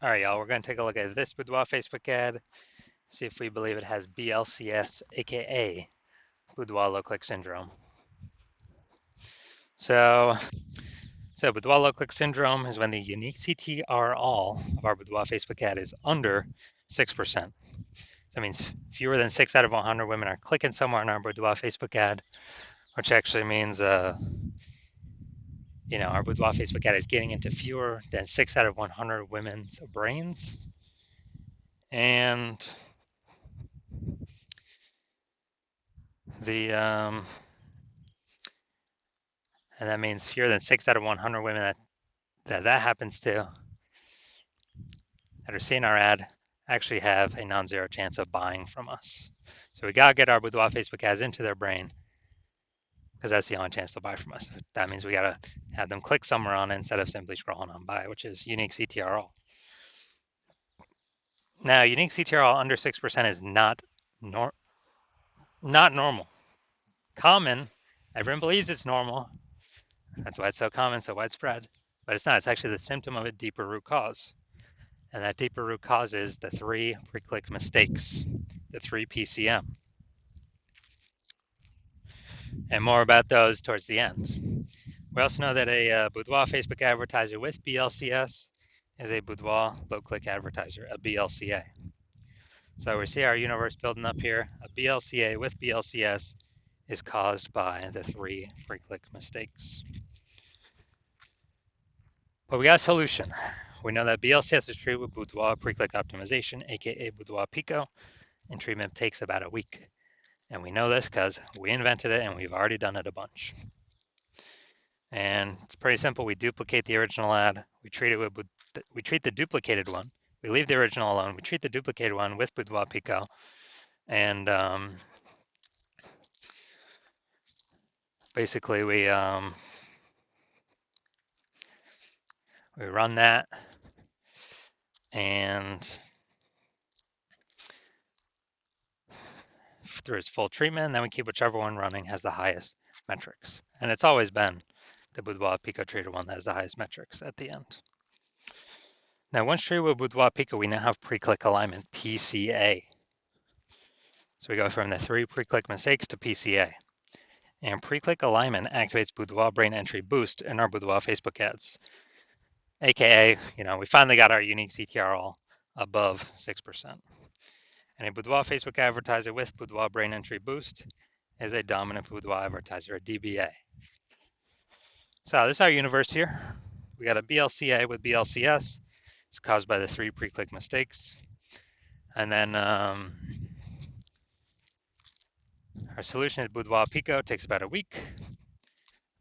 All right, y'all, we're going to take a look at this Boudoir Facebook ad, see if we believe it has BLCS, aka Boudoir low click syndrome. So Boudoir low click syndrome is when the unique CTR all of our Boudoir Facebook ad is under 6%. That means fewer than 6 out of 100 women are clicking somewhere on our Boudoir Facebook ad, which actually means, our Boudoir Facebook ad is getting into fewer than 6 out of 100 women's brains. And and that means fewer than 6 out of 100 women that happens to, that are seeing our ad, actually have a non-zero chance of buying from us. So we gotta get our Boudoir Facebook ads into their brain, because that's the only chance they'll buy from us. That means we gotta have them click somewhere on it instead of simply scrolling on by, which is unique CTR all. Now, unique CTR all under 6% is not normal. Common, everyone believes it's normal. That's why it's so common, so widespread. But it's not. It's actually the symptom of a deeper root cause. And that deeper root cause is the 3 pre-click mistakes, the 3 PCM. And more about those towards the end. We also know that a Boudoir Facebook advertiser with BLCS is a Boudoir low-click advertiser, a BLCA. So we see our universe building up here. A BLCA with BLCS is caused by the 3 pre-click mistakes. But we got a solution. We know that BLCS is treated with Boudoir pre-click optimization, aka Boudoir Pico, and treatment takes about a week. And we know this because we invented it and we've already done it a bunch. And it's pretty simple. We duplicate the original ad. We treat the duplicated one. We leave the original alone. We treat the duplicated one with Boudoir Pico, and basically we run that, and through its full treatment, and then we keep whichever one running has the highest metrics. And it's always been the Boudoir Pico treated one that has the highest metrics at the end. Now, once treated with Boudoir Pico, we now have pre-click alignment, PCA. So we go from the 3 pre-click mistakes to PCA. And pre-click alignment activates Boudoir brain entry boost in our Boudoir Facebook ads. AKA, we finally got our unique CTR all above 6%. And a Boudoir Facebook advertiser with Boudoir brain entry boost is a dominant Boudoir advertiser, a DBA. So this is our universe here. We got a BLCA with BLCS. It's caused by the 3 pre-click mistakes. And then our solution is Boudoir Pico. It takes about a week.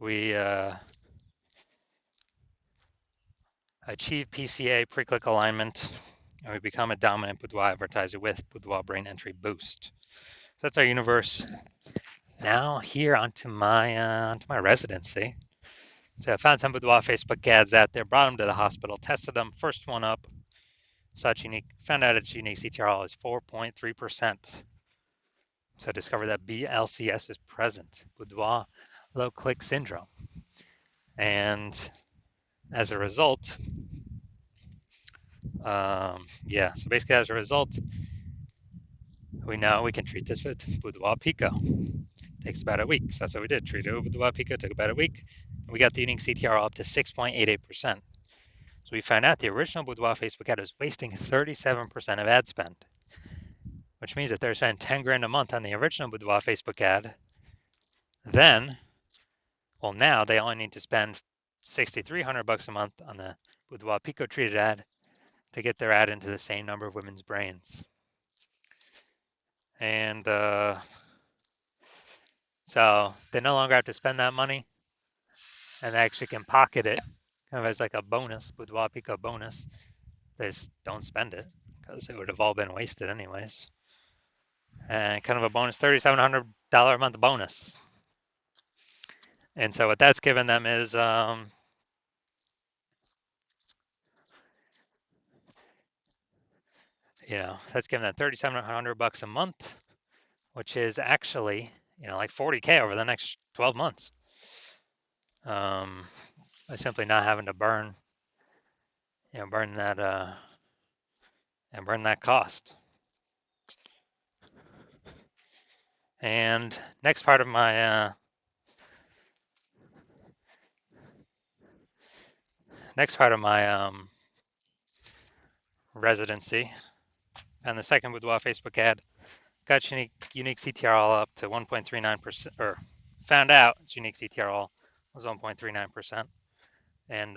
We achieve PCA pre-click alignment, and we become a dominant Boudoir advertiser with Boudoir brain entry boost. So that's our universe. Now here onto my residency. So I found some Boudoir Facebook ads out there, brought them to the hospital, tested them. First one up, found out its unique CTR is 4.3%. So I discovered that BLCS is present, Boudoir low click syndrome. And as a result, so basically as a result, we know we can treat this with Boudoir Pico. Takes about a week. So that's what we did. Treat it with Boudoir Pico, took about a week. We got the unique CTR up to 6.88%. So we found out the original Boudoir Facebook ad was wasting 37% of ad spend, which means if they're spending 10 grand a month on the original Boudoir Facebook ad, then, now they only need to spend $6,300 a month on the Boudoir Pico treated ad to get their ad into the same number of women's brains. And so they no longer have to spend that money, and they actually can pocket it kind of as like a bonus, Boudoir Pico bonus. They just don't spend it because it would have all been wasted anyways. And kind of a bonus, $3,700 a month bonus. And so what that's given them is that's given them $3,700 a month, which is actually like $40K over the next 12 months. By simply not having to burn that and burn that cost. And next part of my residency, and the second Boudoir Facebook ad, got unique CTRL up to 1.39%, or found out its unique CTRL was 1.39%, and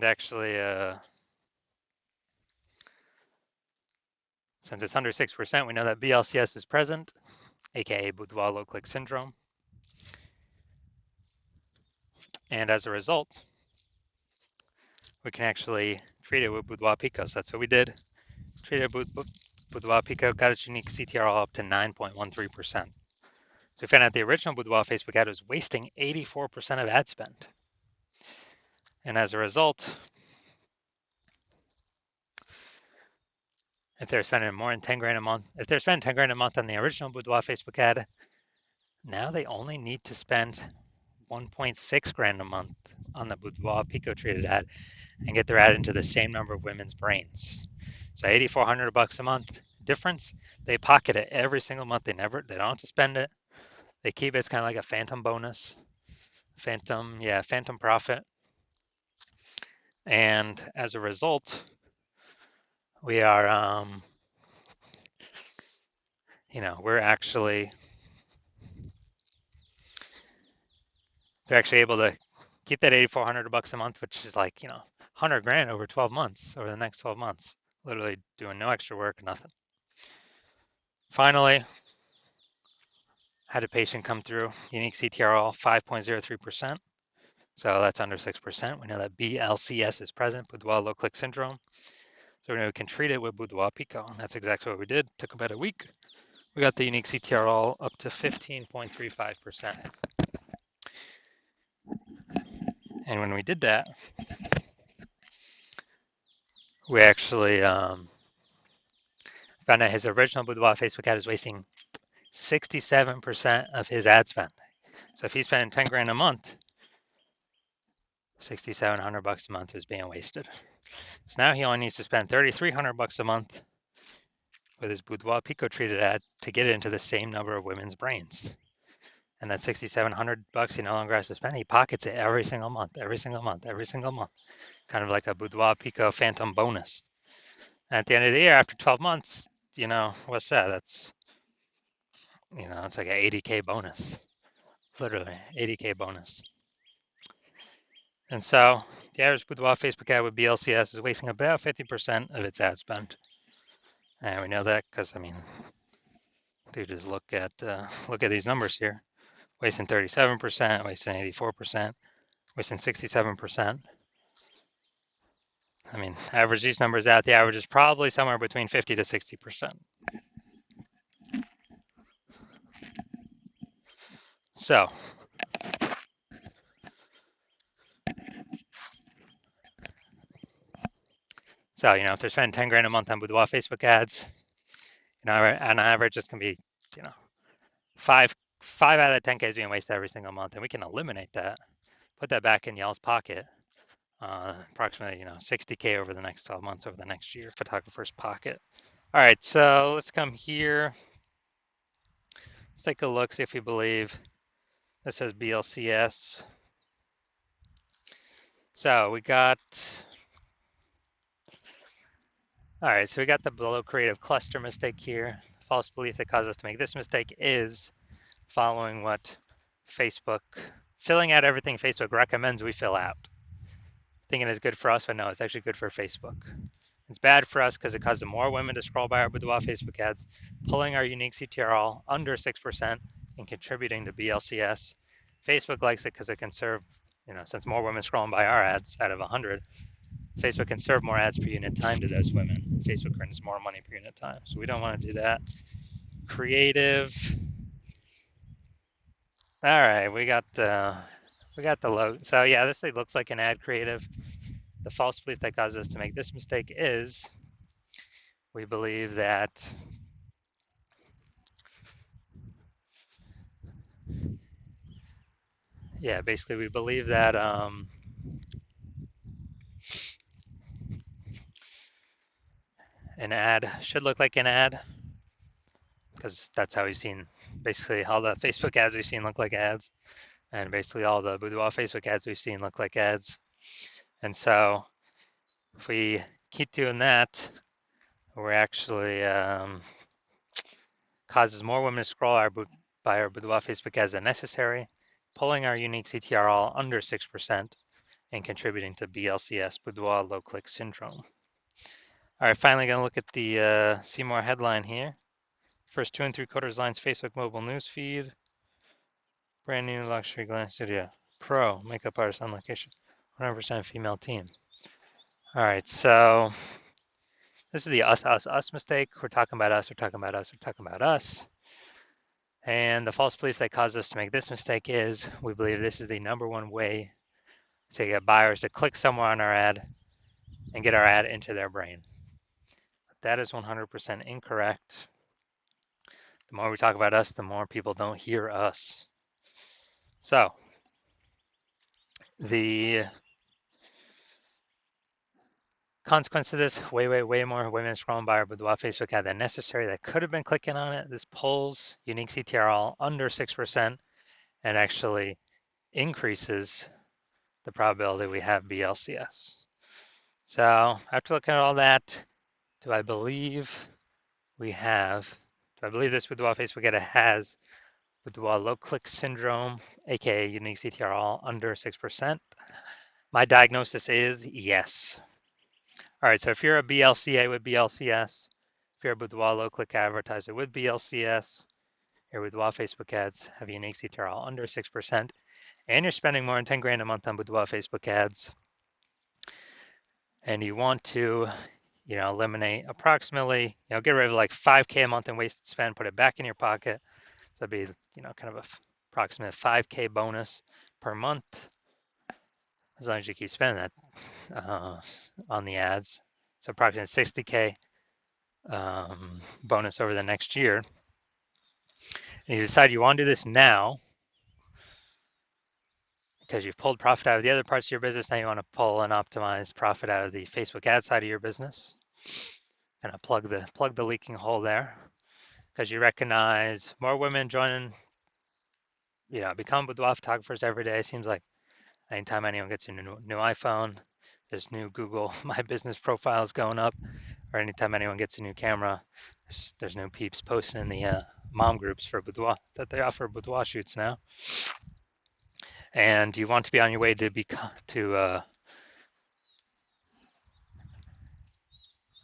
actually, since it's under 6%, we know that BLCS is present, aka Boudoir low click syndrome, and as a result, we can actually treat it with Boudoir Pico. So that's what we did. Treated Boudoir Pico, got its unique CTRL up to 9.13%. So we found out the original Boudoir Facebook ad was wasting 84% of ad spend. And as a result, if they're spending more than 10 grand a month, if they're spending 10 grand a month on the original Boudoir Facebook ad, now they only need to spend 1.6 grand a month on the Boudoir Pico treated ad and get their ad into the same number of women's brains. So $8,400 a month difference. They pocket it every single month. They don't have to spend it. They keep it. It's kind of like a phantom bonus, phantom profit. And as a result, we are, we're actually, they're actually able to keep that $8,400 a month, which is like, 100 grand over 12 months, over the next 12 months, literally doing no extra work, nothing. Finally, had a patient come through, unique CTRL 5.03%. So that's under 6%. We know that BLCS is present, Boudoir low click syndrome. So we can treat it with Boudoir Pico. And that's exactly what we did. Took about a week. We got the unique CTRL up to 15.35%. And when we did that, we actually found out his original Boudoir Facebook ad was wasting 67% of his ad spend. So if he's spending 10 grand a month, $6,700 a month was being wasted. So now he only needs to spend $3,300 a month with his Boudoir Pico treated ad to get it into the same number of women's brains. And that $6,700 he no longer has to spend. He pockets it every single month, every single month, every single month. Kind of like a Boudoir Pico phantom bonus. And at the end of the year, after 12 months, what's that? That's, it's like an 80K bonus. Literally, 80K bonus. And so the average Boudoir Facebook ad with BLCS is wasting about 50% of its ad spend. And we know that because, dude, just look at these numbers here. Wasting 37%, wasting 84%, wasting 67%. Average these numbers out, the average is probably somewhere between 50 to 60%. So, if they're spending 10 grand a month on Boudoir Facebook ads, on average, this can be, five out of 10 Ks being wasted every single month, and we can eliminate that, put that back in y'all's pocket. Approximately, 60K over the next 12 months, over the next year, photographer's pocket. All right, so let's come here. Let's take a look, see if we believe this says BLCS. So we got, all right, so we got the below creative cluster mistake here. False belief that caused us to make this mistake is following what Facebook, filling out everything Facebook recommends we fill out. Thinking it's good for us, but no, it's actually good for Facebook. It's bad for us because it causes more women to scroll by our Boudoir Facebook ads, pulling our unique CTRL under 6% and contributing to BLCS. Facebook likes it because it can serve, since more women scrolling by our ads out of 100, Facebook can serve more ads per unit time to those women. Facebook earns more money per unit time. So we don't want to do that. Creative. All right, we got the logo. So yeah, this thing looks like an ad creative. The false belief that caused us to make this mistake is we believe that yeah, basically we believe that an ad should look like an ad, because that's how we've seen basically all the Facebook ads we've seen look like ads, and basically all the Boudoir Facebook ads we've seen look like ads. And so if we keep doing that, we're actually causes more women to scroll by our Boudoir Facebook ads than necessary, pulling our unique CTRL under 6% and contributing to BLCS, Boudoir low click syndrome. All right, finally going to look at the see more headline here. First 2 3/4 lines Facebook mobile news feed. Brand new luxury glam studio. Pro makeup artist on location. 100% female team. All right, so this is the us mistake. We're talking about us, we're talking about us, we're talking about us. And the false belief that caused us to make this mistake is we believe this is the #1 way to get buyers to click somewhere on our ad and get our ad into their brain. That is 100% incorrect. The more we talk about us, the more people don't hear us. So the consequence of this, way more women scrolling by our Boudoir Facebook ad than necessary that could have been clicking on it. This pulls unique CTRL under 6% and actually increases the probability we have BLCS. So after looking at all that, do I believe this Boudoir Facebook ad has Boudoir low click syndrome, aka unique CTRL under 6%? My diagnosis is yes. All right, so if you're a BLCA with BLCS, if you're a Boudoir low click advertiser with BLCS, your Boudoir Facebook ads have a unique CTRL under 6%, and you're spending more than 10 grand a month on Boudoir Facebook ads, and you want to, eliminate approximately, get rid of like 5K a month in wasted spend, put it back in your pocket. So that'd be, kind of a approximate 5K bonus per month, as long as you keep spending that on the ads. So approximately 60K bonus over the next year. And you decide you want to do this now because you've pulled profit out of the other parts of your business. Now you want to pull and optimize profit out of the Facebook ad side of your business. Kind of plug the leaking hole there, because you recognize more women joining, become Boudoir photographers every day. Seems like anytime anyone gets a new iPhone, there's new Google My Business profiles going up, or anytime anyone gets a new camera, there's new peeps posting in the mom groups for Boudoir that they offer Boudoir shoots now. And you want to be on your way to be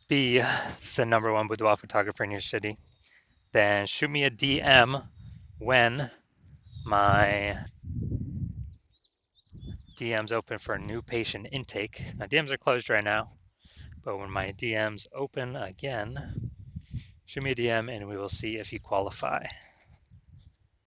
the #1 Boudoir photographer in your city, then shoot me a DM when my DM's open for a new patient intake. My DMs are closed right now, but when my DM's open again, shoot me a DM and we will see if you qualify.